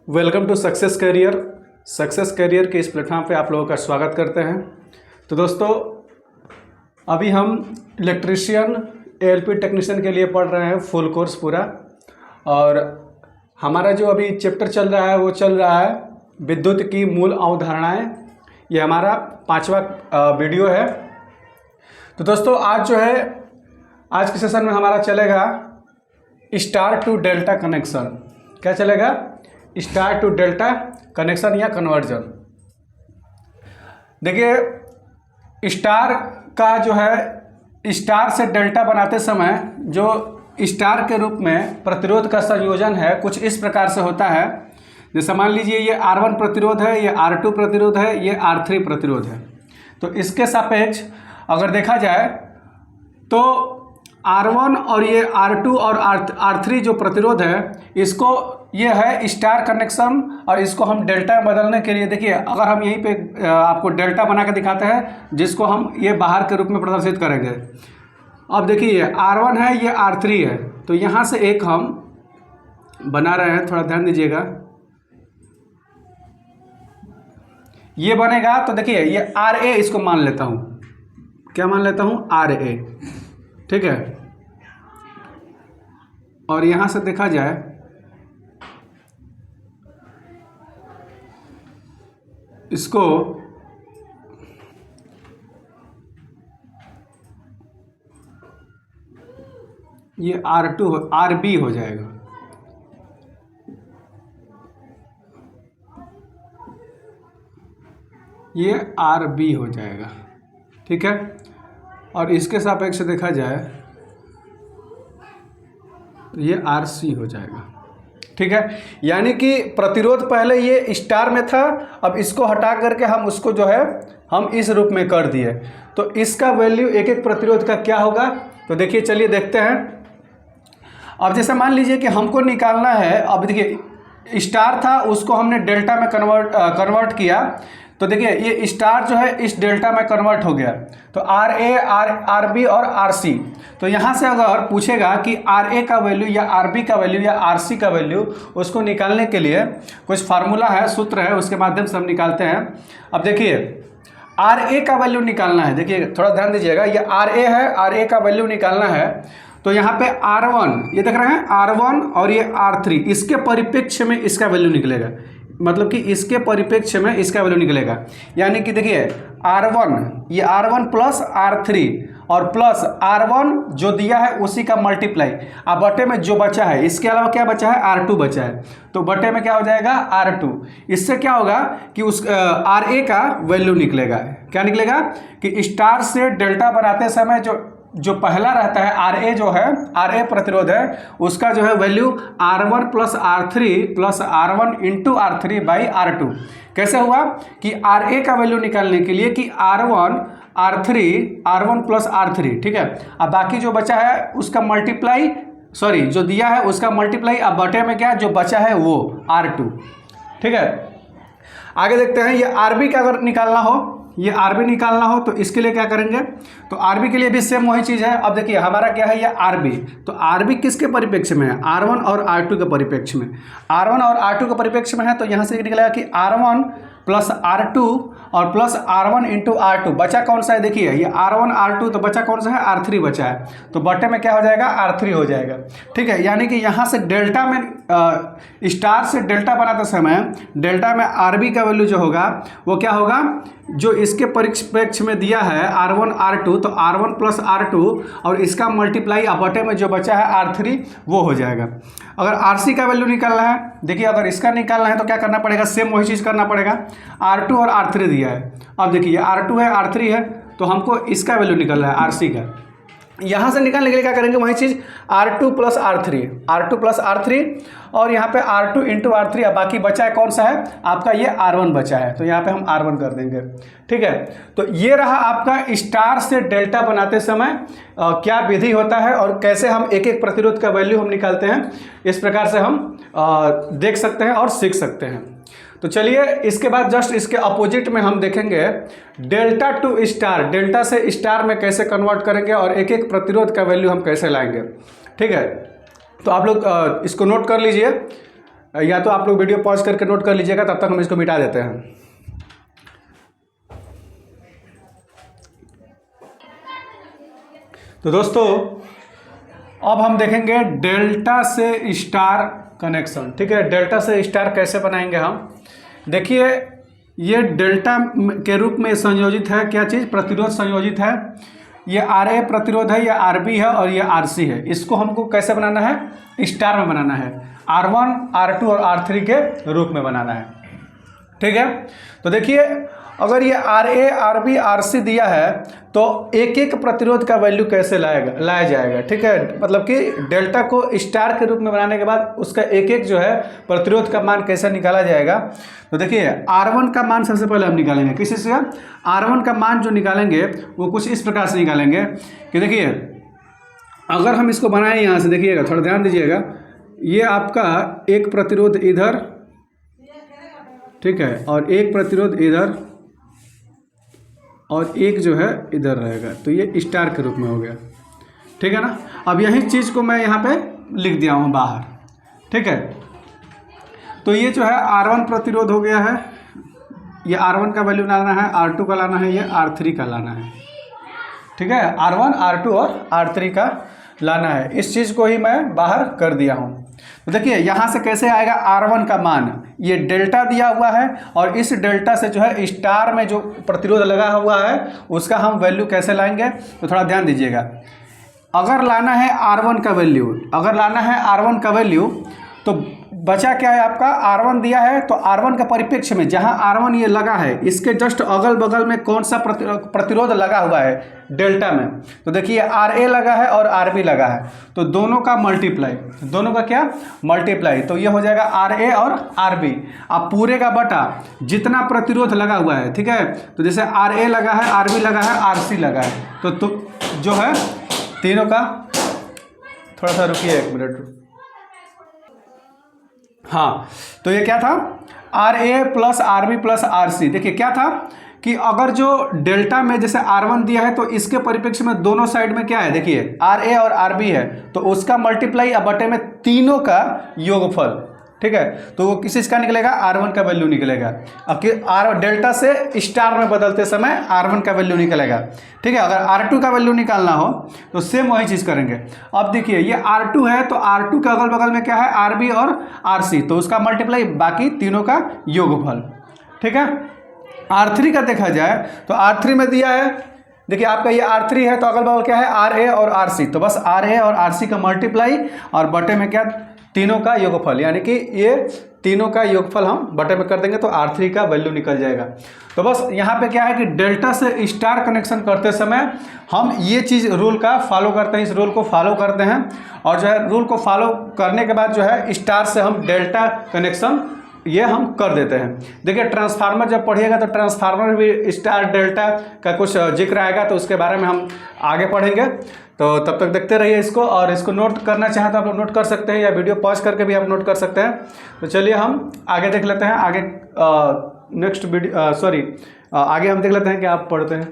Welcome to success career के इस platform पे आप लोगों का स्वागत करते हैं। तो दोस्तों, अभी हम इलेक्ट्रीशियन एएलपी टेक्नीशियन के लिए पढ़ रहे हैं फुल कोर्स पूरा। और हमारा जो अभी चैप्टर चल रहा है वो चल रहा है विद्युत की मूल अवधारणाएं। ये हमारा 5वां वीडियो है। तो दोस्तों, आज के सेशन में हमारा चलेगा स्टार टू डेल्टा कनेक्शन। क्या चलेगा? स्टार टू डेल्टा कनेक्शन या कन्वर्जन। देखिए, स्टार का जो है स्टार से डेल्टा बनाते समय जो स्टार के रूप में प्रतिरोध का संयोजन है कुछ इस प्रकार से होता है। जैसे मान लीजिए ये R1 प्रतिरोध है, ये R2 प्रतिरोध है, ये R3 प्रतिरोध है। तो इसके सापेक्ष अगर देखा जाए तो R1 और ये R2 और R3 जो प्रतिरोध है इसको ये है स्टार कनेक्शन, और इसको हम डेल्टा में बदलने के लिए देखिए, अगर हम यहीं पे आपको डेल्टा बना के दिखाते हैं जिसको हम ये बाहर के रूप में प्रदर्शित करेंगे। अब देखिए, ये R1 है, ये R3 है। तो यहाँ से एक हम बना रहे हैं, थोड़ा ध्यान दीजिएगा। ये बनेगा तो देखिए, ये RA इसको मान लेता हूँ। क्या मान लेता हूँ? RA। ठीक है। और यहाँ से देखा जाए इसको ये RB हो जाएगा। ये RB हो जाएगा। ठीक है। और इसके सापेक्ष देखा जाए ये RC हो जाएगा। ठीक है। यानी कि प्रतिरोध पहले ये स्टार में था, अब इसको हटा करके हम उसको जो है हम इस रूप में कर दिए। तो इसका वैल्यू एक एक प्रतिरोध का क्या होगा, तो देखिए, चलिए देखते हैं। अब जैसे मान लीजिए कि हमको निकालना है, अब देखिए स्टार था उसको हमने डेल्टा में कन्वर्ट किया। तो देखिए, ये स्टार जो है इस डेल्टा में कन्वर्ट हो गया। तो RA, RB और RC। तो यहाँ से अगर पूछेगा कि RA का वैल्यू या RB का वैल्यू या RC का वैल्यू, उसको निकालने के लिए कुछ फार्मूला है, सूत्र है, उसके माध्यम से हम निकालते हैं। अब देखिए, RA का वैल्यू निकालना है। देखिए, थोड़ा ध्यान दीजिएगा, ये RA है, RA का वैल्यू निकालना है। तो यहाँ पे R1, ये देख रहे हैं R1 और ये R3, इसके परिप्रेक्ष्य में इसका वैल्यू निकलेगा। मतलब कि इसके परिप्रेक्ष्य में इसका वैल्यू निकलेगा। यानी कि देखिए, R1, ये R1 प्लस R3 और प्लस R1 जो दिया है उसी का मल्टीप्लाई, अब बटे में जो बचा है, इसके अलावा क्या बचा है? R2 बचा है। तो बटे में क्या हो जाएगा? R2। इससे क्या होगा कि उस RA का वैल्यू निकलेगा। क्या निकलेगा कि स्टार से डेल्टा बनाते समय जो पहला रहता है RA, जो है RA प्रतिरोध है, उसका जो है value R1 plus R3 plus R1 into R3 by R2। कैसे हुआ कि RA का वैल्यू निकालने के लिए कि R1 प्लस R3, ठीक है। अब बाकी जो बचा है उसका मल्टीप्लाई, सॉरी, जो दिया है उसका मल्टीप्लाई, अब बटे में क्या जो बचा है वो R2। ठीक है। आगे देखते हैं, ये RB का अगर निकालना हो, ये RB निकालना हो तो इसके लिए क्या करेंगे? तो RB के लिए भी सेम वही चीज़ है। अब देखिए, हमारा क्या है? ये RB। तो RB किसके परिप्रेक्ष्य में है? R1 और R2 के परिप्रेक्ष्य में। R1 और R2 के परिप्रेक्ष्य में है, तो यहाँ से निकलेगा कि R1 प्लस R2 और प्लस R1 इंटू R2। बचा कौन सा है? देखिए, ये R1 R2, तो बचा कौन सा है? R3 बचा है। तो बटे में क्या हो जाएगा? R3 हो जाएगा। ठीक है। यानी कि यहाँ से डेल्टा में स्टार से डेल्टा बनाते समय डेल्टा में RB का वैल्यू जो होगा वो क्या होगा? जो इसके परिप्रेक्ष्य में दिया है R1 R2, तो R1 प्लस R2 और इसका मल्टीप्लाई, अब बटे में जो बचा है R3, वो हो जाएगा। अगर RC का वैल्यू निकालना है, देखिए, अगर इसका निकालना है तो क्या करना पड़ेगा? सेम वही चीज़ करना पड़ेगा। R2 और R3 दिया है। अब देखिए, R2 है, R3 है, तो हमको इसका वैल्यू निकालना है RC का। यहाँ से निकालने के लिए क्या करेंगे? वही चीज़ R2 प्लस R3 और यहाँ पे R2 इंटू R3। अब बाकी बचा है कौन सा है? आपका ये R1 बचा है, तो यहाँ पे हम R1 कर देंगे। ठीक है। तो ये रहा आपका स्टार से डेल्टा बनाते समय क्या विधि होता है और कैसे हम एक एक प्रतिरोध का वैल्यू हम निकालते हैं। इस प्रकार से हम देख सकते हैं और सीख सकते हैं। तो चलिए, इसके बाद जस्ट इसके अपोजिट में हम देखेंगे डेल्टा टू स्टार, डेल्टा से स्टार में कैसे कन्वर्ट करेंगे और एक एक प्रतिरोध का वैल्यू हम कैसे लाएंगे। ठीक है। तो आप लोग इसको नोट कर लीजिए। या तो आप लोग वीडियो पॉज करके नोट कर लीजिएगा, तब तक हम इसको मिटा देते हैं। तो दोस्तों अब हम देखेंगे डेल्टा से स्टार कनेक्शन। ठीक है, डेल्टा से स्टार कैसे बनाएंगे हम। देखिए ये डेल्टा के रूप में संयोजित है, क्या चीज़, प्रतिरोध संयोजित है। ये RA प्रतिरोध है, ये RB है और ये RC है। इसको हमको कैसे बनाना है, स्टार में बनाना है, R1 R2 और R3 के रूप में बनाना है। ठीक है, तो देखिए अगर ये RA RB RC दिया है तो एक एक प्रतिरोध का वैल्यू कैसे लाया जाएगा। ठीक है, मतलब कि डेल्टा को स्टार के रूप में बनाने के बाद उसका एक एक जो है प्रतिरोध का मान कैसे निकाला जाएगा। तो देखिए R1 का मान सबसे पहले हम निकालेंगे। किसी से R1 का मान जो निकालेंगे वो कुछ इस प्रकार से निकालेंगे कि देखिए अगर हम इसको बनाएं यहाँ से, देखिएगा थोड़ा ध्यान दीजिएगा, ये आपका एक प्रतिरोध इधर, ठीक है, और एक प्रतिरोध इधर और एक जो है इधर रहेगा, तो ये स्टार के रूप में हो गया। ठीक है ना, अब यही चीज़ को मैं यहाँ पे लिख दिया हूँ बाहर। ठीक है, तो ये जो है R1 प्रतिरोध हो गया है, ये R1 का वैल्यू लाना है, R2 का लाना है, ये R3 का लाना है। ठीक है, R1 R2 और R3 का लाना है। इस चीज़ को ही मैं बाहर कर दिया हूँ। तो देखिए यहाँ से कैसे आएगा R1 का मान, ये डेल्टा दिया हुआ है और इस डेल्टा से जो है स्टार में जो प्रतिरोध लगा हुआ है उसका हम वैल्यू कैसे लाएंगे, तो थोड़ा ध्यान दीजिएगा। अगर लाना है R1 का वैल्यू, अगर लाना है R1 का वैल्यू, तो बचा क्या है आपका, R1 दिया है, तो R1 का परिप्रेक्ष्य में जहां R1 ये लगा है इसके जस्ट अगल बगल में कौन सा प्रतिरोध लगा हुआ है डेल्टा में, तो देखिए RA लगा है और RB लगा है, तो दोनों का मल्टीप्लाई, दोनों का क्या मल्टीप्लाई, तो ये हो जाएगा RA और RB। अब पूरे का बटा जितना प्रतिरोध लगा हुआ है, ठीक है, तो जैसे RA लगा है, RB लगा है, RC लगा है, तो जो है तीनों का, थोड़ा सा रुकिए 1 मिनट। हाँ, तो ये क्या था, RA plus RB plus RC। देखिए क्या था कि अगर जो डेल्टा में जैसे R1 दिया है तो इसके परिप्रेक्ष्य में दोनों साइड में क्या है, देखिए RA और RB है, तो उसका मल्टीप्लाई अब बटे में तीनों का योगफल। ठीक है, तो वो किस चीज़ का निकलेगा, R1 का वैल्यू निकलेगा। अब डेल्टा से स्टार में बदलते समय R1 का वैल्यू निकलेगा। ठीक है, अगर R2 का वैल्यू निकालना हो तो सेम वही चीज़ करेंगे। अब देखिए ये R2 है, तो R2 के अगल बगल में क्या है, RB और RC, तो उसका मल्टीप्लाई बाकी तीनों का योगफल। ठीक है, R3 का देखा जाए तो R3 में दिया है, देखिए आपका ये R3 है, तो अगल बगल क्या है, RA और RC, तो बस RA और RC का मल्टीप्लाई और बटे में क्या, तीनों का योगफल, यानी कि ये तीनों का योगफल हम बटे में कर देंगे तो R3 का वैल्यू निकल जाएगा। तो बस यहाँ पे क्या है कि डेल्टा से स्टार कनेक्शन करते समय हम ये चीज़ रूल का फॉलो करते हैं, इस रूल को फॉलो करते हैं, और जो है रूल को फॉलो करने के बाद जो है स्टार से हम डेल्टा कनेक्शन ये हम कर देते हैं। देखिए ट्रांसफार्मर जब पढ़िएगा तो ट्रांसफार्मर भी स्टार डेल्टा का कुछ जिक्र आएगा, तो उसके बारे में हम आगे पढ़ेंगे। तो तब तक देखते रहिए इसको, और इसको नोट करना चाहें तो आप लोग नोट कर सकते हैं, या वीडियो पॉज करके भी आप नोट कर सकते हैं। तो चलिए हम आगे देख लेते हैं, आगे नेक्स्ट वीडियो आगे हम देख लेते हैं कि आप पढ़ते हैं।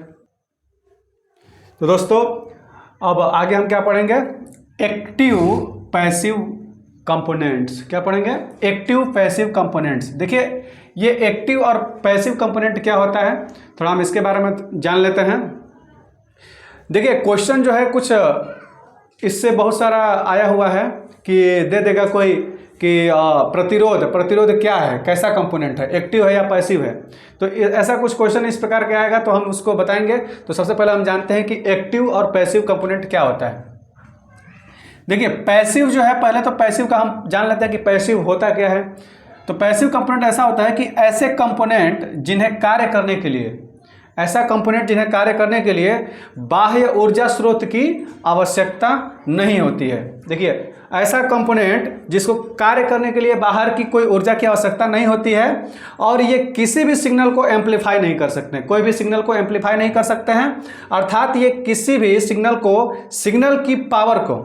तो दोस्तों अब आगे हम क्या पढ़ेंगे, एक्टिव पैसिव कंपोनेंट्स। क्या पढ़ेंगे, एक्टिव पैसिव कंपोनेंट्स। देखिए ये एक्टिव और पैसिव कंपोनेंट क्या होता है, थोड़ा हम इसके बारे में जान लेते हैं। देखिए क्वेश्चन जो है कुछ इससे बहुत सारा आया हुआ है कि दे देगा कोई कि प्रतिरोध क्या है, कैसा कंपोनेंट है, एक्टिव है या पैसिव है, तो ऐसा कुछ क्वेश्चन इस प्रकार के आएगा तो हम उसको बताएंगे। तो सबसे पहले हम जानते हैं कि एक्टिव और पैसिव कंपोनेंट क्या होता है। देखिए पैसिव जो है, पहले तो पैसिव का हम जान लेते हैं कि पैसिव होता क्या है। तो पैसिव कंपोनेंट ऐसा होता है कि ऐसे कंपोनेंट जिन्हें कार्य करने के लिए, ऐसा कंपोनेंट जिन्हें कार्य करने के लिए बाह्य ऊर्जा स्रोत की आवश्यकता नहीं होती है। देखिए ऐसा कंपोनेंट जिसको कार्य करने के लिए बाहर की कोई ऊर्जा की आवश्यकता नहीं होती है, और ये किसी भी सिग्नल को एम्पलीफाई नहीं कर सकते, कोई भी सिग्नल को एम्पलीफाई नहीं कर सकते हैं, अर्थात ये किसी भी सिग्नल को, सिग्नल की पावर को,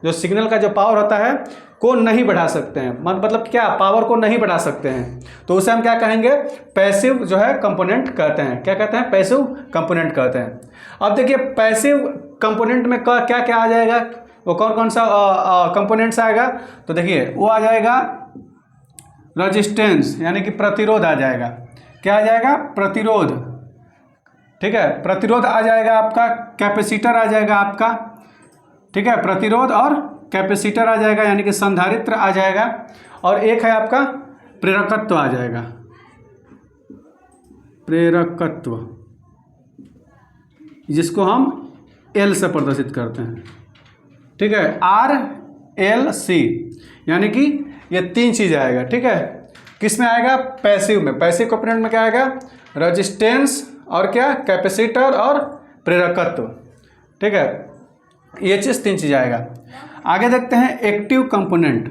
जो सिग्नल का जो पावर होता है को नहीं बढ़ा सकते हैं, मतलब क्या, पावर को नहीं बढ़ा सकते हैं, तो उसे हम क्या कहेंगे, पैसिव जो है कंपोनेंट कहते हैं। क्या कहते हैं, पैसिव कंपोनेंट कहते हैं। अब देखिए पैसिव कंपोनेंट में क्या क्या आ जाएगा, वो कौन कौन सा कंपोनेंट्स आएगा, तो देखिए वो आ जाएगा रजिस्टेंस यानी कि प्रतिरोध आ जाएगा। क्या आ जाएगा? प्रतिरोध। ठीक है, प्रतिरोध आ जाएगा आपका, कैपेसिटर आ जाएगा आपका। ठीक है, प्रतिरोध और कैपेसिटर आ जाएगा यानी कि संधारित्र आ जाएगा। और एक है आपका प्रेरकत्व आ जाएगा, प्रेरकत्व, जिसको हम एल से प्रदर्शित करते हैं। ठीक है, आर एल सी, यानी कि ये तीन चीज़ आएगा। ठीक है, किस में आएगा? पैसिव में। पैसिव कंपोनेंट में क्या आएगा? रेजिस्टेंस और क्या? कैपेसिटर और प्रेरकत्व। ठीक है, ये चीज़ तीन चीज़ आएगा। आगे देखते हैं एक्टिव कंपोनेंट।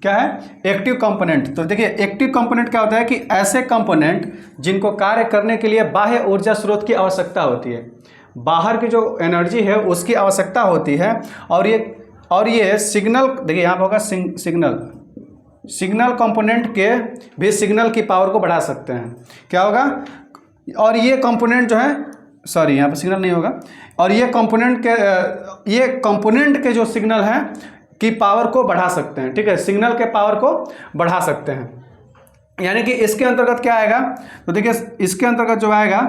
क्या है? Active component. तो देखिए एक्टिव कंपोनेंट क्या होता है कि ऐसे कंपोनेंट जिनको कार्य करने के लिए बाह्य ऊर्जा स्रोत की आवश्यकता होती है, बाहर की जो एनर्जी है उसकी आवश्यकता होती है। और ये सिग्नल, देखिए यहाँ पर होगा सिग्नल कंपोनेंट के भी सिग्नल की पावर को बढ़ा सकते हैं। क्या होगा? और ये कंपोनेंट जो है, सॉरी यहाँ पर सिग्नल नहीं होगा, और ये कंपोनेंट के जो सिग्नल हैं की पावर को बढ़ा सकते हैं। ठीक है, सिग्नल के पावर को बढ़ा सकते हैं। यानी कि इसके अंतर्गत क्या आएगा? तो देखिए इसके अंतर्गत जो आएगा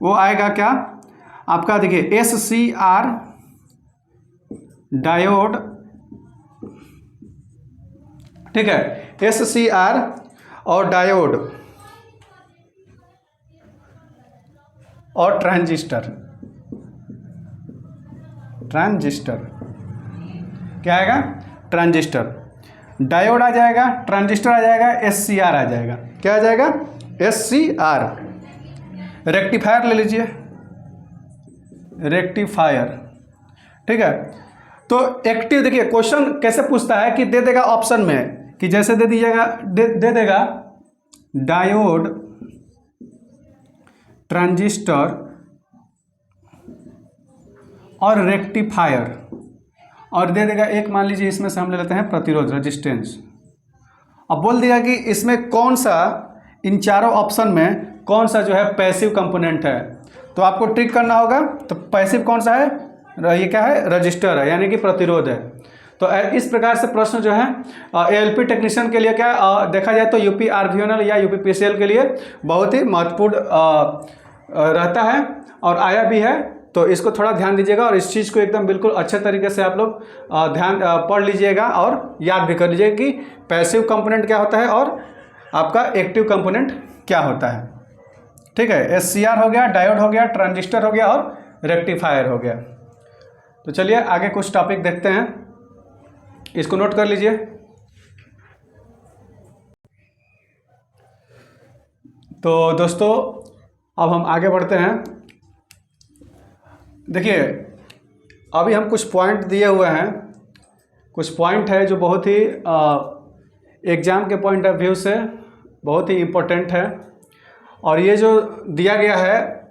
वो आएगा क्या आपका? देखिए SCR डायोड। ठीक है, SCR और डायोड और ट्रांजिस्टर क्या आएगा? ट्रांजिस्टर। डायोड आ जाएगा, ट्रांजिस्टर आ जाएगा, SCR आ जाएगा। क्या आ जाएगा? SCR। रेक्टिफायर ले लीजिए, रेक्टिफायर। ठीक है, तो एक्टिव, देखिए क्वेश्चन कैसे पूछता है कि दे देगा ऑप्शन में, कि जैसे दे दीजिएगा, दे देगा डायोड, ट्रांजिस्टर और रेक्टिफायर, और दे देगा एक, मान लीजिए इसमें से हम ले लेते हैं प्रतिरोध, रेजिस्टेंस। अब बोल दिया कि इसमें कौन सा, इन चारों ऑप्शन में कौन सा जो है पैसिव कंपोनेंट है। तो आपको ट्रिक करना होगा। तो पैसिव कौन सा है? ये क्या है? रजिस्टर है, यानी कि प्रतिरोध है। तो इस प्रकार से प्रश्न जो है ALP टेक्नीशियन के लिए क्या देखा जाए तो UP RVNL या UP PCL के लिए बहुत ही महत्वपूर्ण रहता है और आया भी है। तो इसको थोड़ा ध्यान दीजिएगा और इस चीज़ को एकदम बिल्कुल अच्छे तरीके से आप लोग ध्यान पढ़ लीजिएगा और याद भी कर लीजिएगा कि पैसिव कंपोनेंट क्या होता है और आपका एक्टिव कंपोनेंट क्या होता है। ठीक है, SCR हो गया, डायोड हो गया, ट्रांजिस्टर हो गया और रेक्टिफायर हो गया। तो चलिए आगे कुछ टॉपिक देखते हैं, इसको नोट कर लीजिए। तो दोस्तों अब हम आगे बढ़ते हैं। देखिए अभी हम कुछ पॉइंट दिए हुए हैं, कुछ पॉइंट है जो बहुत ही एग्ज़ाम के पॉइंट ऑफ व्यू से बहुत ही इम्पोर्टेंट है। और ये जो दिया गया है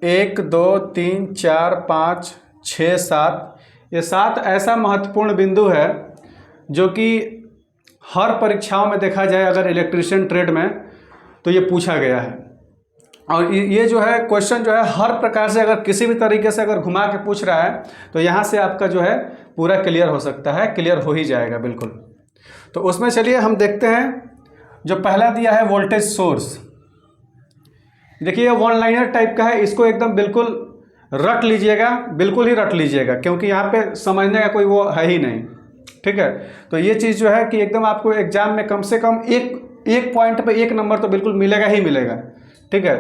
1 2 3 4 5 6 7, ये 7 ऐसा महत्वपूर्ण बिंदु है जो कि हर परीक्षाओं में देखा जाए अगर इलेक्ट्रीशियन ट्रेड में तो ये पूछा गया है। और ये जो है क्वेश्चन जो है हर प्रकार से अगर किसी भी तरीके से अगर घुमा के पूछ रहा है तो यहाँ से आपका जो है पूरा क्लियर हो सकता है, क्लियर हो ही जाएगा बिल्कुल। तो उसमें चलिए हम देखते हैं। जो पहला दिया है वोल्टेज सोर्स, देखिए ये वन लाइनर टाइप का है, इसको एकदम बिल्कुल रट लीजिएगा, बिल्कुल ही रट लीजिएगा क्योंकि यहाँ पे समझने का कोई वो है ही नहीं। ठीक है, तो ये चीज़ जो है कि एकदम आपको एग्जाम में कम से कम एक पॉइंट पे 1 नंबर तो बिल्कुल मिलेगा ही मिलेगा। ठीक है,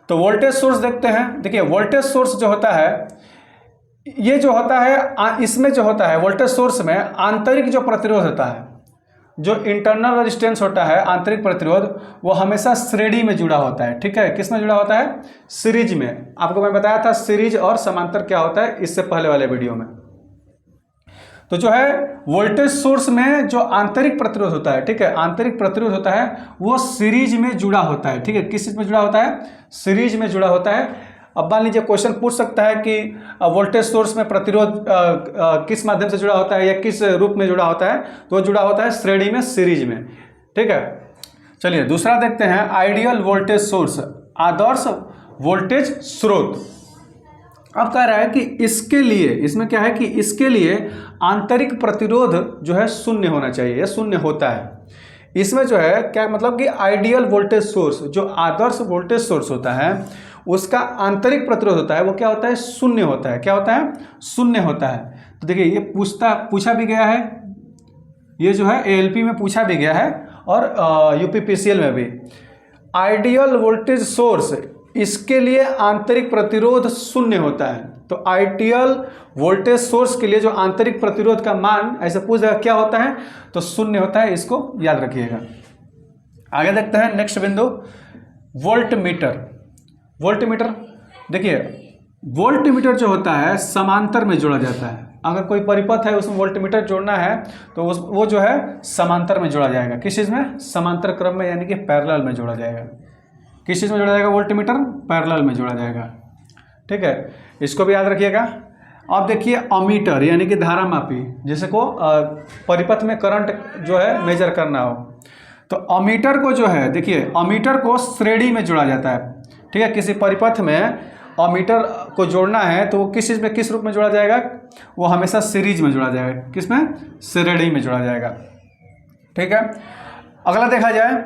तो वोल्टेज सोर्स देखते हैं। देखिए वोल्टेज सोर्स जो होता है, ये जो होता है इसमें जो होता है वोल्टेज सोर्स में आंतरिक जो प्रतिरोध होता है, जो इंटरनल रेजिस्टेंस होता है, आंतरिक प्रतिरोध, वो हमेशा श्रेणी में जुड़ा होता है। ठीक है, किस में जुड़ा होता है? सीरीज में। आपको मैं बताया था सीरीज और समांतर क्या होता है इससे पहले वाले वीडियो में। तो जो है वोल्टेज सोर्स में जो आंतरिक प्रतिरोध होता है, ठीक है, आंतरिक प्रतिरोध होता है वो सीरीज में जुड़ा होता है। ठीक है, किस चीज में जुड़ा होता है? सीरीज में जुड़ा होता है। अब मान लीजिए क्वेश्चन पूछ सकता है कि वोल्टेज सोर्स में प्रतिरोध किस माध्यम से जुड़ा होता है या किस रूप में जुड़ा होता है, तो जुड़ा होता है श्रेणी में, सीरीज में। ठीक है, चलिए दूसरा देखते हैं, आइडियल वोल्टेज सोर्स, आदर्श वोल्टेज स्रोत। अब कह रहा है कि इसके लिए, इसमें क्या है कि इसके लिए आंतरिक प्रतिरोध जो है शून्य होना चाहिए या शून्य होता है। इसमें जो है क्या मतलब कि आइडियल वोल्टेज सोर्स, जो आदर्श वोल्टेज सोर्स होता है उसका आंतरिक प्रतिरोध होता है वो क्या होता है, शून्य होता है। क्या होता है, शून्य होता है। तो देखिए ये पूछा भी गया है, ये जो है ALP में पूछा भी गया है और UPPCL में भी। आइडियल वोल्टेज सोर्स, इसके लिए आंतरिक प्रतिरोध शून्य होता है। तो आइडियल वोल्टेज सोर्स के लिए जो आंतरिक प्रतिरोध का मान ऐसे पूछा क्या होता है, तो शून्य होता है, इसको याद रखिएगा। आगे देखते हैं नेक्स्ट बिंदु, वोल्टमीटर। वोल्टमीटर देखिए, वोल्टमीटर जो होता है समांतर में जोड़ा जाता है। अगर कोई परिपथ है उसमें वोल्टमीटर जोड़ना है तो वो जो है समांतर में जोड़ा जाएगा। किस चीज़ में, समांतर क्रम में, यानी कि पैरेलल में जोड़ा जाएगा। किस चीज़ में जोड़ा जाएगा, वोल्टमीटर पैरेलल में जोड़ा जाएगा। ठीक है, इसको भी याद रखिएगा। अब देखिए अमीटर यानी कि धारामापी, जैसे को परिपथ में करंट जो है मेजर करना हो, तो अमीटर को जो है देखिए, अमीटर को श्रेणी में जोड़ा जाता है। ठीक है, किसी परिपथ में अमीटर को जोड़ना है तो वो किस चीज़ में, किस रूप में जोड़ा जाएगा, वो हमेशा सीरीज में जोड़ा जाएगा। किस में, श्रेणी में जोड़ा जाएगा। ठीक है, अगला देखा जाए,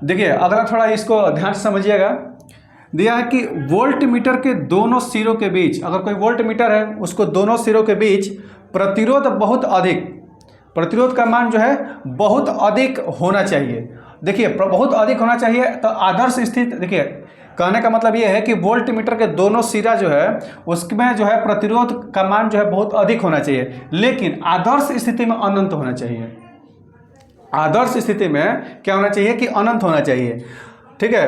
देखिए अगला थोड़ा इसको ध्यान से समझिएगा। दिया है कि वोल्टमीटर के दोनों सिरों के बीच, अगर कोई वोल्टमीटर है उसको दोनों सिरों के बीच प्रतिरोध बहुत अधिक, प्रतिरोध का मान जो है बहुत अधिक होना चाहिए। देखिए बहुत अधिक होना चाहिए, तो आदर्श स्थिति, देखिए कहने का मतलब ये है कि वोल्टमीटर के दोनों सिरा जो है उसमें जो है प्रतिरोध का मान जो है बहुत अधिक होना चाहिए, लेकिन आदर्श स्थिति में अनंत होना चाहिए। आदर्श स्थिति में क्या होना चाहिए कि अनंत होना चाहिए। ठीक है,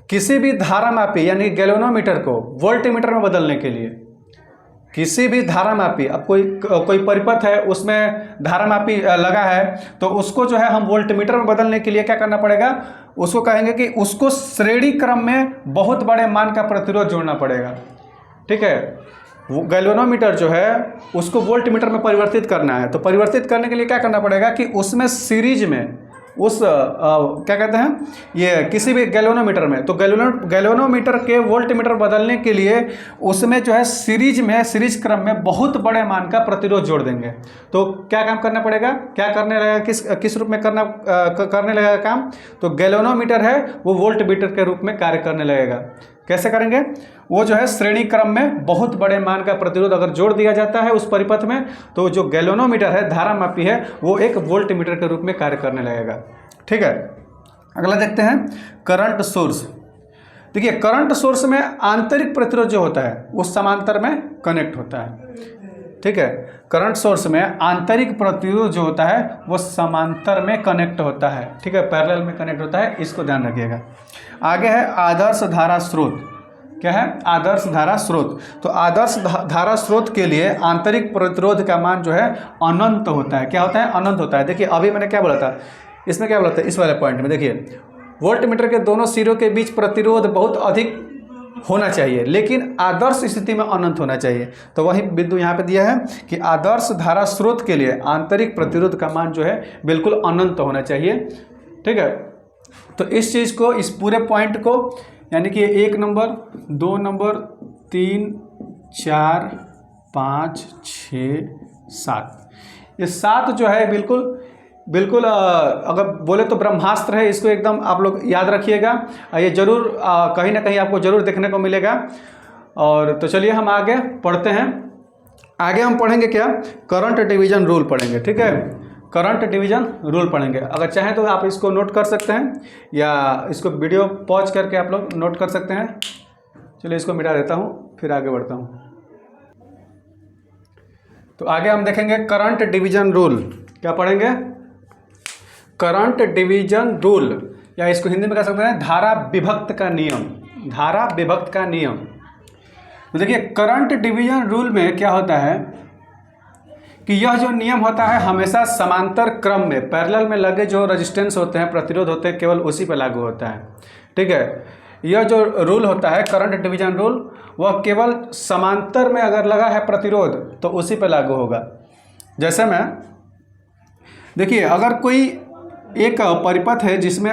किसी भी धारामापी यानी गैल्वेनोमीटर को वोल्टमीटर में बदलने के लिए, किसी भी धारामापी, अब कोई परिपथ है उसमें धारामापी लगा है तो उसको जो है हम वोल्टमीटर में बदलने के लिए क्या करना पड़ेगा, उसको कहेंगे कि उसको श्रेणी क्रम में बहुत बड़े मान का प्रतिरोध जोड़ना पड़ेगा। ठीक है, वो गैल्वेनोमीटर जो है उसको वोल्टमीटर में परिवर्तित करना है, तो परिवर्तित करने के लिए क्या करना पड़ेगा कि उसमें सीरीज में उस क्या कहते हैं, ये किसी भी गैल्वेनोमीटर में, तो गैल्वेनोमीटर के वोल्टमीटर बदलने के लिए उसमें जो है सीरीज क्रम में बहुत बड़े मान का प्रतिरोध जोड़ देंगे। तो क्या काम करना पड़ेगा, क्या करने लगेगा, किस रूप में करने लगेगा काम, तो गैल्वेनोमीटर है वो वोल्टमीटर के रूप में कार्य करने लगेगा। कैसे करेंगे, वो जो है श्रेणी क्रम में बहुत बड़े मान का प्रतिरोध अगर जोड़ दिया जाता है उस परिपथ में, तो जो गैल्वेनोमीटर है, धारामापी है, वो एक वोल्टमीटर के रूप में कार्य करने लगेगा। ठीक है, अगला देखते हैं करंट सोर्स। देखिए करंट सोर्स में आंतरिक प्रतिरोध जो होता है वो समांतर में कनेक्ट होता है। ठीक है, करंट सोर्स में आंतरिक प्रतिरोध जो होता है वो समांतर में कनेक्ट होता है। ठीक है, पैरेलल में कनेक्ट होता है, इसको ध्यान रखिएगा। आगे है आदर्श धारा स्रोत। क्या है, आदर्श धारा स्रोत। तो आदर्श धारा स्रोत के लिए आंतरिक प्रतिरोध का मान जो है अनंत होता है। क्या होता है, अनंत होता है। देखिए अभी मैंने क्या बोला था, इसमें क्या बोला था, इस वाले पॉइंट में देखिए, वोल्टमीटर के दोनों सिरों के बीच प्रतिरोध बहुत अधिक होना चाहिए, लेकिन आदर्श स्थिति में अनंत होना चाहिए। तो वही बिंदु यहाँ पे दिया है कि आदर्श धारा स्रोत के लिए आंतरिक प्रतिरोध का मान जो है बिल्कुल अनंत होना चाहिए। ठीक है, तो इस चीज़ को, इस पूरे पॉइंट को, यानी कि 1 नंबर, 2 नंबर, 3, 4, 5, 6, 7, ये 7 जो है बिल्कुल अगर बोले तो ब्रह्मास्त्र है। इसको एकदम आप लोग याद रखिएगा, ये जरूर कहीं ना कहीं आपको जरूर देखने को मिलेगा। और तो चलिए हम आगे पढ़ते हैं। आगे हम पढ़ेंगे क्या, करंट डिवीजन रूल पढ़ेंगे। ठीक है, करंट डिवीजन रूल पढ़ेंगे। अगर चाहें तो आप इसको नोट कर सकते हैं या इसको वीडियो पॉज करके आप लोग नोट कर सकते हैं। चलिए इसको मिटा देता हूँ, फिर आगे बढ़ता हूँ। तो आगे हम देखेंगे करंट डिवीजन रूल। क्या पढ़ेंगे, करंट डिवीजन रूल, या इसको हिंदी में कह सकते हैं धारा विभक्त का नियम। धारा विभक्त का नियम। तो देखिए करंट डिवीजन रूल में क्या होता है कि यह जो नियम होता है हमेशा समांतर क्रम में, पैरेलल में लगे जो रेजिस्टेंस होते हैं, प्रतिरोध होते हैं, केवल उसी पर लागू होता है। ठीक है, यह जो रूल होता है करंट डिवीजन रूल, वह केवल समांतर में अगर लगा है प्रतिरोध तो उसी पर लागू होगा। जैसे में देखिए अगर कोई एक परिपथ है जिसमें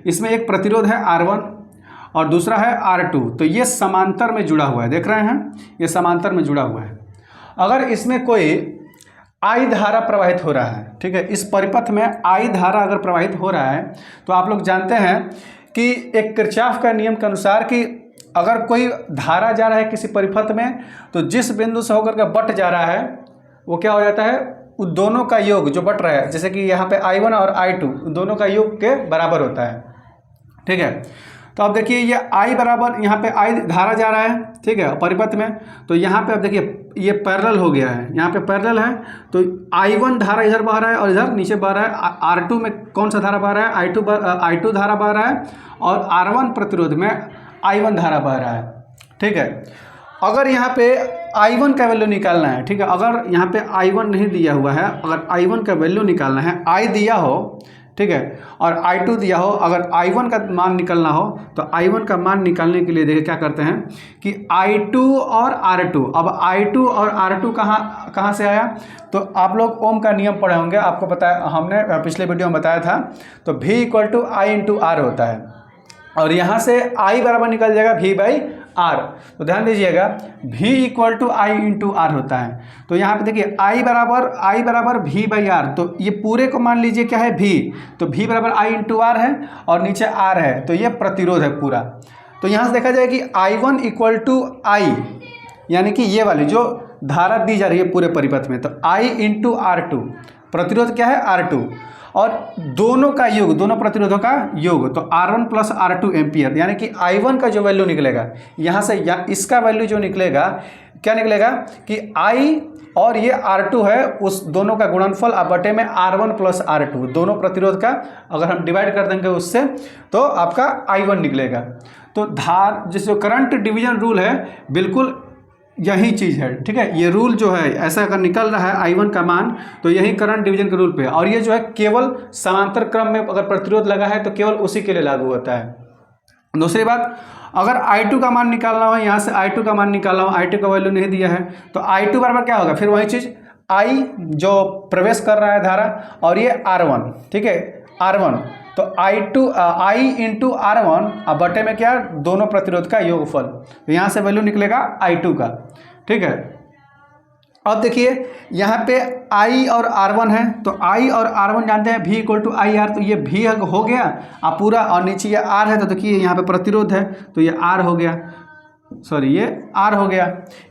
इसमें एक प्रतिरोध है R1 और दूसरा है R2। तो ये समांतर में जुड़ा हुआ है, देख रहे हैं, ये समांतर में जुड़ा हुआ है। अगर इसमें कोई I धारा प्रवाहित हो रहा है, ठीक है, इस परिपथ में I धारा अगर प्रवाहित हो रहा है तो आप लोग जानते हैं कि एक किरचॉफ का नियम के अनुसार कि अगर कोई धारा जा रहा है किसी परिपथ में तो जिस बिंदु से होकर के बट जा रहा है वो क्या हो जाता है, उन दोनों का योग जो बट रहा है, जैसे कि यहाँ पे I1 और I2 दोनों का योग के बराबर होता है, ठीक है। तो अब देखिए ये I बराबर, यहाँ पे I धारा जा रहा है, ठीक है, परिपथ में, तो यहाँ पे अब देखिए ये पैरेलल हो गया है, यहाँ पे पैरेलल है, तो I1 धारा इधर बह रहा है और इधर नीचे बह रहा है। R2 में कौन सा धारा बह रहा है, I2 धारा बह रहा है, और R1 प्रतिरोध में I1 धारा बह रहा है, ठीक है। अगर यहाँ पे I1 का वैल्यू निकालना है, ठीक है, अगर यहाँ पे I1 नहीं दिया हुआ है, अगर I1 का वैल्यू निकालना है, I दिया हो, ठीक है, और I2 दिया हो, अगर I1 का मान निकालना हो तो I1 का मान निकालने के लिए देखिए क्या करते हैं कि I2 और R2, अब I2 और R2 कहाँ से आया, तो आप लोग ओम का नियम पढ़े होंगे, आपको बताया, हमने पिछले वीडियो में बताया था। तो V = I × R होता है, और यहाँ से I बराबर निकल जाएगा V/R। तो ध्यान दीजिएगा V = I × R होता है। तो यहाँ पे देखिए I बराबर V/R, तो ये पूरे को मान लीजिए क्या है V, तो V बराबर I × R है और नीचे R है, तो ये प्रतिरोध है पूरा। तो यहाँ से देखा जाए कि I1 = I, यानी कि ये वाली जो धारा दी जा रही है पूरे परिपथ में, तो I × R2, प्रतिरोध क्या है R2, और दोनों का योग, दोनों प्रतिरोधों का योग, तो R1 + R2 एम्पियर, यानी कि I1 का जो वैल्यू निकलेगा यहाँ से इसका वैल्यू जो निकलेगा, क्या निकलेगा कि I और ये R2 है, उस दोनों का गुणनफल अब बटे में R1 + R2, दोनों प्रतिरोध का अगर हम डिवाइड कर देंगे उससे तो आपका I1 निकलेगा। तो जिस करंट डिवीजन रूल है बिल्कुल यही चीज़ है, ठीक है, ये रूल जो है ऐसा अगर निकल रहा है I1 का मान, तो यही करंट डिवीजन के रूल पे है, और ये जो है केवल समांतर क्रम में अगर प्रतिरोध लगा है तो केवल उसी के लिए लागू होता है। दूसरी बात, अगर I2 का मान निकालना हो, यहाँ से I2 का मान निकालना हो, I2 का वैल्यू नहीं दिया है, तो I2 बराबर क्या होगा, फिर वही चीज़ I जो प्रवेश कर रहा है धारा, और ये R1, ठीक है, R1, तो I × R1 अब बटे में क्या, दोनों प्रतिरोध का योगफल, तो यहाँ से वैल्यू निकलेगा I2 का, ठीक है। अब देखिए यहाँ पे I और R1 है, तो I और R1 जानते हैं V = IR, तो ये V हो गया अब पूरा, और नीचे ये R है, तो देखिए यहाँ पे प्रतिरोध है, तो ये R हो गया, सॉरी ये R हो गया,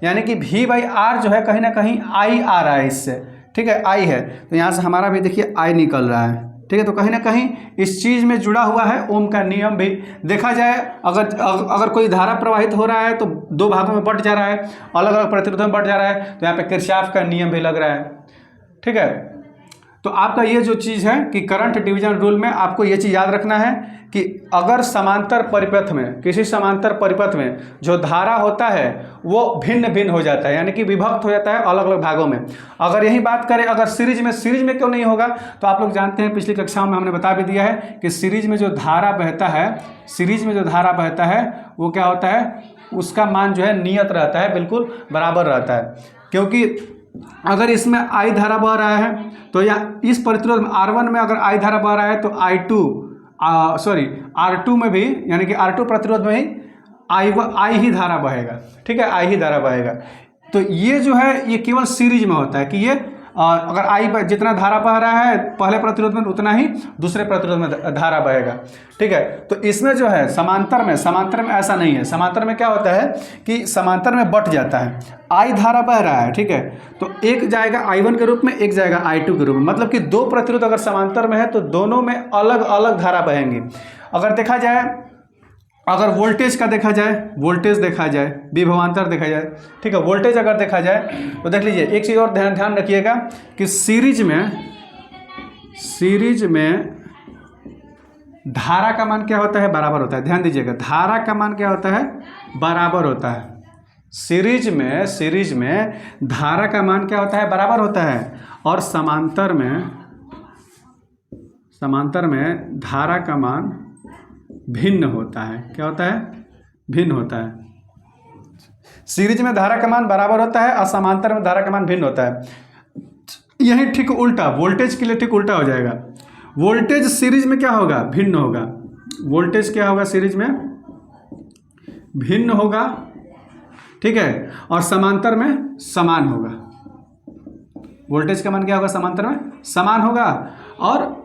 यानी कि V/R जो है कहीं ना कहीं I आ रहा है इससे, ठीक है, I है, तो यहाँ से हमारा भी देखिए I निकल रहा है, ठीक है। तो कहीं ना कहीं इस चीज़ में जुड़ा हुआ है ओम का नियम भी। देखा जाए अगर कोई धारा प्रवाहित हो रहा है तो दो भागों में बट जा रहा है, अलग अलग प्रतिरोधों में बट जा रहा है, तो यहाँ पे किरचॉफ का नियम भी लग रहा है, ठीक है। तो आपका ये जो चीज़ है कि करंट डिवीजन रूल में आपको ये चीज़ याद रखना है कि अगर समांतर परिपथ में, किसी समांतर परिपथ में जो धारा होता है वो भिन्न भिन्न हो जाता है, यानी कि विभक्त हो जाता है अलग अलग भागों में। अगर यही बात करें अगर सीरीज में क्यों नहीं होगा, तो आप लोग जानते हैं पिछली कक्षाओं में हमने बता भी दिया है कि सीरीज में जो धारा बहता है वो क्या होता है, उसका मान जो है नियत रहता है, बिल्कुल बराबर रहता है। क्योंकि अगर इसमें I धारा बह रहा है तो या इस प्रतिरोध में R1 में अगर I धारा बह रहा है तो R2 में भी, यानी कि R2 प्रतिरोध में ही I ही धारा बहेगा, ठीक है, I ही धारा बहेगा। तो ये जो है ये केवल सीरीज में होता है कि ये अगर I जितना धारा बह रहा है पहले प्रतिरोध में उतना ही दूसरे प्रतिरोध में धारा बहेगा, ठीक है। तो इसमें जो है समांतर में ऐसा नहीं है। समांतर में क्या होता है कि समांतर में बट जाता है, I धारा बह रहा है, ठीक है, तो एक जाएगा I1 के रूप में, एक जाएगा I2 के रूप में, मतलब कि दो प्रतिरोध अगर समांतर में है तो दोनों में अलग अलग धारा बहेंगी। अगर देखा जाए, अगर वोल्टेज देखा जाए, विभवांतर देखा जाए, ठीक है, वोल्टेज अगर देखा जाए तो देख लीजिए एक चीज़ और ध्यान रखिएगा कि सीरीज में धारा का मान क्या होता है, बराबर होता है। ध्यान दीजिएगा, धारा का मान क्या होता है, बराबर होता है। सीरीज में धारा का मान क्या होता है, बराबर होता है, और समांतर में धारा का मान भिन्न होता है। क्या होता है, भिन्न होता है। सीरीज में धारा का मान बराबर होता है और समांतर में धारा का मान भिन्न होता है। यही ठीक उल्टा, वोल्टेज के लिए ठीक उल्टा हो जाएगा। वोल्टेज सीरीज में क्या होगा, भिन्न होगा। वोल्टेज क्या होगा सीरीज में, भिन्न होगा, ठीक है, और समांतर में समान होगा। वोल्टेज का मान क्या होगा, समांतर में समान होगा, और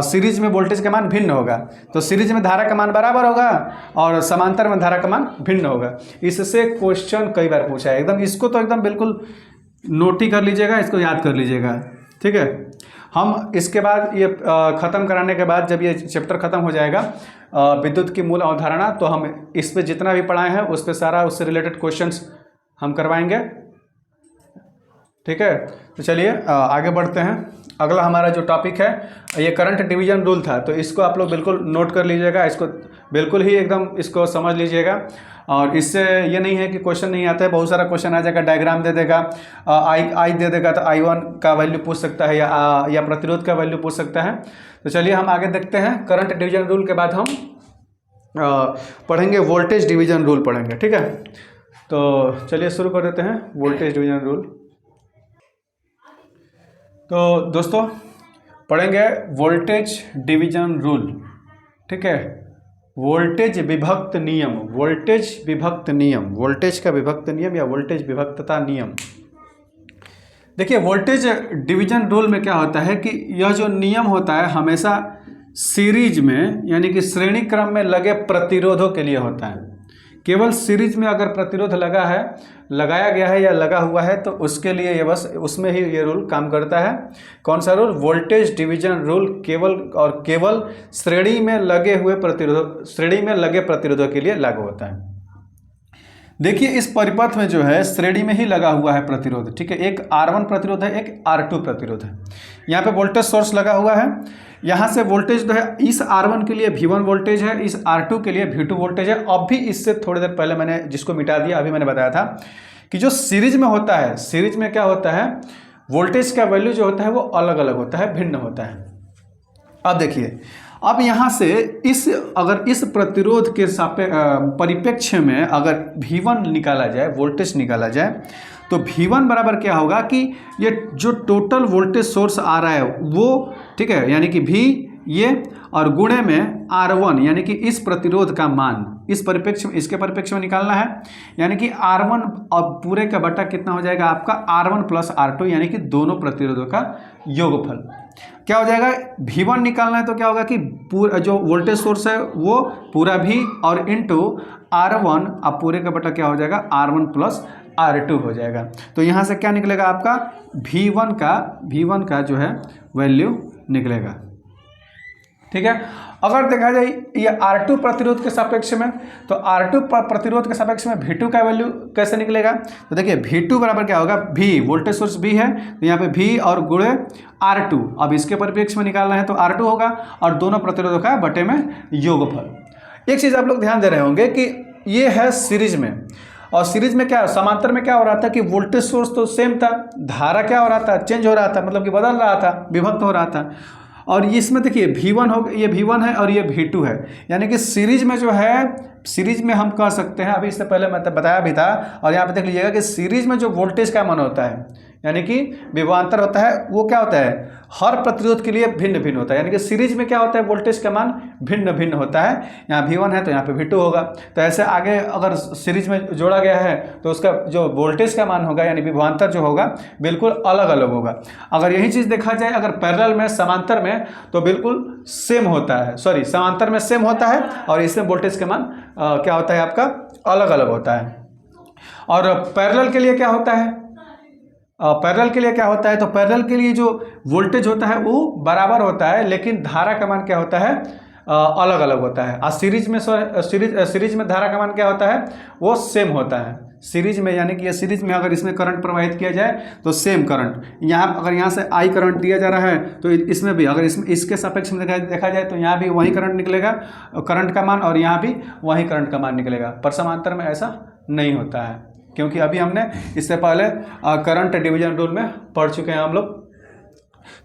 सीरीज में वोल्टेज का मान भिन्न होगा। तो सीरीज में धारा का मान बराबर होगा और समांतर में धारा का मान भिन्न होगा। इससे क्वेश्चन कई बार पूछा है एकदम, इसको तो एकदम बिल्कुल नोट ही कर लीजिएगा, इसको याद कर लीजिएगा, ठीक है। हम इसके बाद ये ख़त्म कराने के बाद जब ये चैप्टर ख़त्म हो जाएगा विद्युत की मूल अवधारणा, तो हम इस पे जितना भी पढ़ाए हैं उस पर सारा उससे रिलेटेड क्वेश्चंस हम करवाएंगे, ठीक है। तो चलिए आगे बढ़ते हैं। अगला हमारा जो टॉपिक है ये करंट डिवीजन रूल था, तो इसको आप लोग बिल्कुल नोट कर लीजिएगा, इसको बिल्कुल ही एकदम इसको समझ लीजिएगा। और इससे ये नहीं है कि क्वेश्चन नहीं आता है, बहुत सारा क्वेश्चन आ जाएगा, डायग्राम दे देगा, आई दे देगा तो I1 का वैल्यू पूछ सकता है, या प्रतिरोध का वैल्यू पूछ सकता है। तो चलिए हम आगे देखते हैं। करंट डिवीजन रूल के बाद हम पढ़ेंगे वोल्टेज डिवीजन रूल पढ़ेंगे, ठीक है। तो चलिए शुरू कर देते हैं वोल्टेज डिवीजन रूल। तो दोस्तों पढ़ेंगे वोल्टेज डिवीजन रूल, ठीक है। वोल्टेज विभक्त नियम, वोल्टेज विभक्त नियम, वोल्टेज का विभक्त नियम या वोल्टेज विभक्तता नियम। देखिए वोल्टेज डिवीजन रूल में क्या होता है कि यह जो नियम होता है हमेशा सीरीज में यानी कि श्रेणी क्रम में लगे प्रतिरोधों के लिए होता है। केवल सीरीज में अगर प्रतिरोध लगाया गया है या लगा हुआ है तो उसके लिए ये बस उसमें ही ये रूल काम करता है। कौन सा रूल? Voltage division rule. केवल श्रेणी में लगे प्रतिरोधों के लिए लागू होता है। देखिए इस परिपथ में जो है श्रेणी में ही लगा हुआ है प्रतिरोध, ठीक है। एक R1 प्रतिरोध है, एक R2 प्रतिरोध है। यहाँ पे वोल्टेज सोर्स लगा हुआ है, यहाँ से वोल्टेज जो है इस R1 के लिए V1 वोल्टेज है, इस R2 के लिए V2 वोल्टेज है। अब भी इससे थोड़ी देर पहले मैंने जिसको मिटा दिया, अभी मैंने बताया था कि जो सीरीज में होता है, सीरीज में क्या होता है, वोल्टेज का वैल्यू जो होता है वो अलग अलग होता है, भिन्न होता है। अब देखिए, अब यहाँ से अगर इस प्रतिरोध के परिप्रेक्ष्य में अगर V1 निकाला जाए, वोल्टेज निकाला जाए, तो V1 बराबर क्या होगा कि ये जो टोटल वोल्टेज सोर्स आ रहा है वो, ठीक है, यानी कि V ये और गुणे में R1 यानी कि इस प्रतिरोध का मान इस परिप्रेक्ष्य में, इसके परिप्रेक्ष्य में निकालना है। यानी कि R1 और पूरे का बटा कितना हो जाएगा आपका R1 प्लस R2 यानी कि दोनों प्रतिरोधों का योगफल। क्या हो जाएगा? V1 निकालना है तो क्या होगा कि पूरा जो वोल्टेज सोर्स है वो पूरा V और इंटू R1 अब पूरे का बटा क्या हो जाएगा R1 प्लस R2 हो जाएगा। तो यहाँ से क्या निकलेगा आपका V1 का जो है वैल्यू निकलेगा, ठीक है। अगर देखा जाए ये R2 प्रतिरोध के सापेक्ष में, तो R2 प्रतिरोध के सापेक्ष में V2 का वैल्यू कैसे निकलेगा? तो देखिए V2 बराबर क्या होगा, V वोल्टेज सोर्स V है तो यहाँ पे V और गुणे R2, अब इसके परिप्रेक्ष्य में निकालना है तो R2 होगा और दोनों प्रतिरोधों का बटे में योगफल। एक चीज़ आप लोग ध्यान दे रहे होंगे कि ये है सीरीज में, और सीरीज में क्या, समांतर में क्या हो रहा था कि वोल्टेज सोर्स तो सेम था, धारा क्या हो रहा था, चेंज हो रहा था, मतलब कि बदल रहा था, विभक्त हो रहा था। और इसमें देखिए V1 हो, ये V1 है और ये V2 है, यानी कि सीरीज में जो है, सीरीज में हम कह सकते हैं, अभी इससे पहले मैं बताया भी था, और यहाँ पे देख लीजिएगा कि सीरीज में जो वोल्टेज का मान होता है यानी कि विभवांतर होता है वो क्या होता है, हर प्रतिरोध के लिए भिन्न भिन्न होता है। यानी कि सीरीज में क्या होता है, वोल्टेज का मान भिन्न भिन्न होता है। यहाँ V1 है तो यहाँ पे V2 होगा। तो ऐसे आगे अगर सीरीज में जोड़ा गया है तो उसका जो वोल्टेज का मान होगा यानी विभवांतर जो होगा बिल्कुल अलग अलग होगा। अगर यही चीज़ देखा जाए अगर पैरेलल में, समांतर में, तो बिल्कुल सेम होता है, सॉरी समांतर में सेम होता है और इसमें वोल्टेज का मान क्या होता है आपका अलग अलग होता है। और पैरेलल के लिए क्या होता है, पैरेलल के लिए क्या होता है, तो पैरेलल के लिए जो वोल्टेज होता है वो बराबर होता है लेकिन धारा का मान क्या होता है अलग अलग होता है। और सीरीज में धारा का मान क्या होता है वो सेम होता है सीरीज में, यानी कि ये सीरीज में अगर इसमें करंट प्रवाहित किया जाए तो सेम करंट, यहाँ अगर यहाँ से I करंट दिया जा रहा है तो इसमें भी अगर इसके सापेक्ष में देखा जाए तो यहाँ भी वही करंट निकलेगा, करंट का मान, और यहाँ भी वही करंट का मान निकलेगा। पर समांतर में ऐसा नहीं होता है, क्योंकि अभी हमने इससे पहले करंट डिवीजन रूल में पढ़ चुके हैं हम लोग।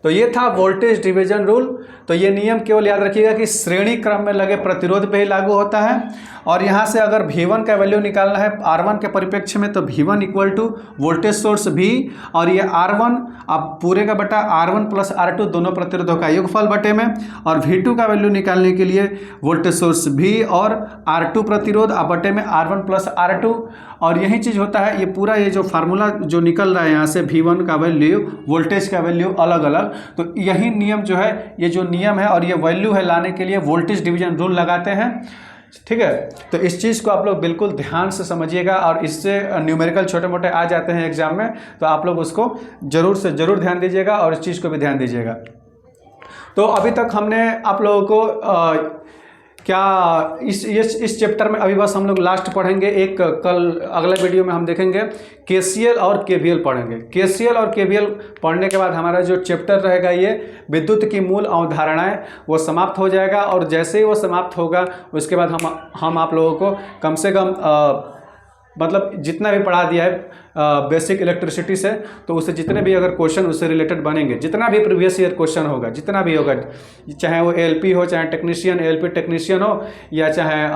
तो ये था वोल्टेज डिवीजन रूल। तो ये नियम केवल याद रखिएगा कि श्रेणी क्रम में लगे प्रतिरोध पे ही लागू होता है। और यहाँ से अगर V1 का वैल्यू निकालना है R1 के परिप्रेक्ष्य में, तो V1 equal to voltage source V, और ये R1 अब पूरे का बटा R1 प्लस R2 दोनों प्रतिरोधों का योगफल बटे में, और V2 का वैल्यू निकालने के लिए वोल्टेज सोर्स V और R2 प्रतिरोध अब बटे में R1 प्लस R2। और यही चीज़ होता है, ये पूरा ये जो फार्मूला जो निकल रहा है यहाँ से V1 का वैल्यू, वोल्टेज का वैल्यू अलग अलग, तो यही नियम जो है, ये जो नियम है और ये वैल्यू है लाने के लिए वोल्टेज डिवीजन रूल लगाते हैं। ठीक है, तो इस चीज़ को आप लोग बिल्कुल ध्यान से समझिएगा, और इससे न्यूमेरिकल छोटे मोटे आ जाते हैं एग्जाम में, तो आप लोग उसको ज़रूर से ज़रूर ध्यान दीजिएगा और इस चीज़ को भी ध्यान दीजिएगा। तो अभी तक हमने आप लोगों को क्या इस चैप्टर में अभी बस हम लोग लास्ट पढ़ेंगे, एक कल अगले वीडियो में हम देखेंगे KCL और KVL पढ़ेंगे। KCL और KVL पढ़ने के बाद हमारा जो चैप्टर रहेगा ये विद्युत की मूल अवधारणाएं, वो समाप्त हो जाएगा। और जैसे ही वो समाप्त होगा उसके बाद हम आप लोगों को कम से कम मतलब जितना भी पढ़ा दिया है बेसिक इलेक्ट्रिसिटी से, तो उससे जितने भी अगर क्वेश्चन उससे रिलेटेड बनेंगे, जितना भी प्रीवियस ईयर क्वेश्चन होगा, जितना भी होगा, चाहे वो LP हो, चाहे टेक्नीशियन LP टेक्नीशियन हो, या चाहे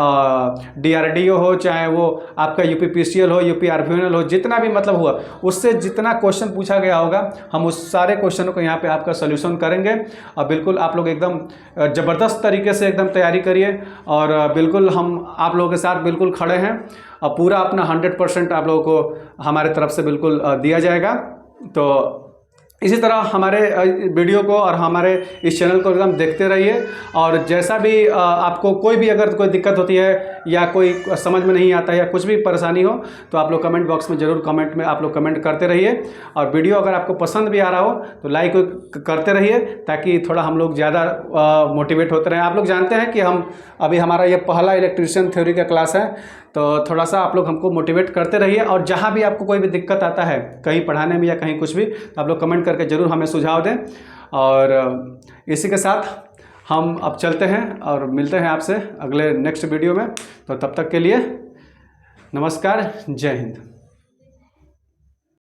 DRDO हो, चाहे वो आपका UPPCL हो, UPRVNL हो, जितना भी मतलब हुआ, उससे जितना क्वेश्चन पूछा गया होगा हम उस सारे क्वेश्चनों को यहाँ पे आपका सोल्यूशन करेंगे। और बिल्कुल आप लोग एकदम ज़बरदस्त तरीके से एकदम तैयारी करिए, और बिल्कुल हम आप लोगों के साथ बिल्कुल खड़े हैं, और पूरा अपना 100% आप लोगों को हमारे तरफ से बिल्कुल दिया जाएगा। तो इसी तरह हमारे वीडियो को और हमारे इस चैनल को एकदम देखते रहिए, और जैसा भी आपको कोई भी अगर कोई दिक्कत होती है या कोई समझ में नहीं आता है या कुछ भी परेशानी हो, तो आप लोग कमेंट बॉक्स में ज़रूर कमेंट में आप लोग कमेंट करते रहिए। और वीडियो अगर आपको पसंद भी आ रहा हो तो लाइक करते रहिए, ताकि थोड़ा हम लोग ज़्यादा मोटिवेट होते रहें। आप लोग जानते हैं कि हम अभी हमारा ये पहला इलेक्ट्रिशियन थ्योरी का क्लास है, तो थोड़ा सा आप लोग हमको मोटिवेट करते रहिए। और जहाँ भी आपको कोई भी दिक्कत आता है कहीं पढ़ाने में या कहीं कुछ भी, तो आप लोग कमेंट करके ज़रूर हमें सुझाव दें। और इसी के साथ हम अब चलते हैं और मिलते हैं आपसे अगले नेक्स्ट वीडियो में। तो तब तक के लिए नमस्कार, जय हिंद।